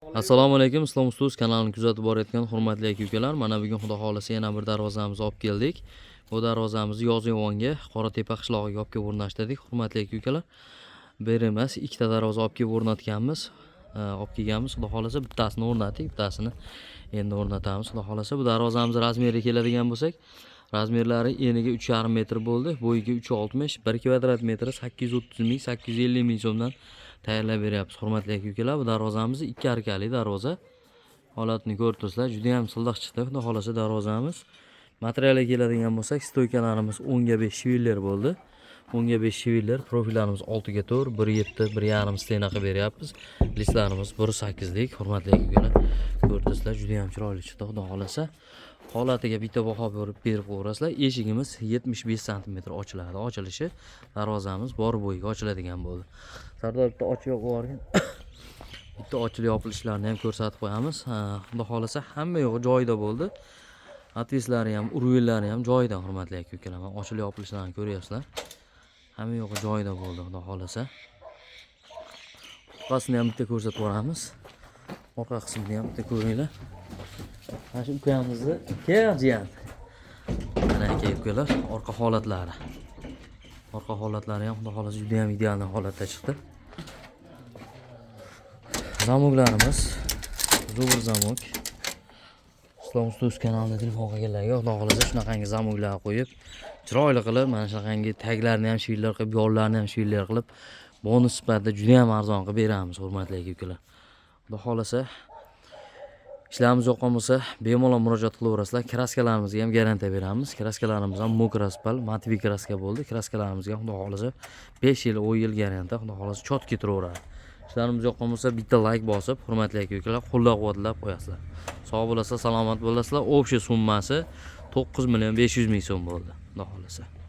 Assalomu alaykum, Islom Ustuz kanalini kuzatib borayotgan hurmatli aka-ukalar. Mana bugun xudo xolasa yana bir darvozamizni olib keldik. Bu darvozamizni Yozyovonga, Qoratepa qishlog'iga olib kelib o'rnashtirdik, hurmatli aka-ukalar. Bir emas, ikkita darvoza olib kelib o'rnatganmiz. Olib kelganmiz, xudo xolasa bittasini o'rnatdik, bittasini endi o'rnatamiz. Xudo xolasa bu darvozamiz razmeriga keladigan bo'lsak, razmerlari eniga 3,5 metr bo'ldi, bo'yiga 3,60, 1 kvadrat metri 830 ming, 850 ming so'mdan tayyorlab beryapmiz, hurmatli aka-ukalar. Bu darvozamiz 2 arkali darvoza. Holatini ko'rib turibsizlar, juda ham silliq chiqdi. Xudo xolasa darvozamiz. Materialga keladigan bo'lsak, stoykalarimiz 10 ga 5 shiviller bo'ldi. 10 ga 5 shiviller, profillarimiz 6 ga 4, 1,7, 1,5 stena qilib beryapmiz. Listlarimiz 1,8 lik, hurmatli aka-ukalar. Ko'rib turibsizlar, juda ham chiroyli chiqdi, xudo xolasa. Holatiga bitta baho berib qo'yasizlar. Eshigimiz 75 sm ochiladi. Ochilishi darvozamiz bor bo'yiga ochiladigan bo'ldi. Sardor bitta ochib yuborgan. Bitta ochilib yopilishlarini ham ko'rsatib qo'yamiz. Xudo xolasa hamma yo'g'i joyida bo'ldi. Atveslari ham, urvellari ham joyida, hurmatli aka-ukalar. Ochilib yopilishlarini ko'ryapsizlar. Hamma yo'g'i joyida bo'ldi, xudo xolasa. Orqasini ham bitta ko'rsatib boramiz. Orqa qismini ham bitta ko'ringlar. Mana shu ukamizni kelgan. Mana aka-ukalar, orqa holatlari. Orqa holatlari ham xudo xolasa juda ham ideal holatda chiqdi. Zamoklarimiz zo'r zamok. Islom Ustuz kanalida telefon qilganlarga xudo xolasa shunaqangi zamoklar qo'yib, chiroyli qilib, mana shunaqangi taglarni ham shiviller qilib, yo'llarni ham shiviller qilib, bonus sifatida juda ham arzon qilib beramiz, hurmatli aka-ukalar. Xudo xolasa ishlarimiz yoqqan bo'lsa, bemalol murojaat qilaverasizlar. Kraskalarimizga ham garantiya beramiz. Kraskalarimiz ham Mokraspal, Matvi kraska bo'ldi. Kraskalarimizga xudo xolasa 5 yil, 10 yil garantiya, xudo xolasa chot ketaveradi. Ishlarimiz yoqqan bo'lsa, bitta like bosib, hurmatli aka-ukalar, qo'llab-quvvatlab qo'yasizlar. Sog' bo'lasizlar, salomat bo'lasizlar. Общий summasi 9 million 500 ming so'm bo'ldi, xudo xolasa.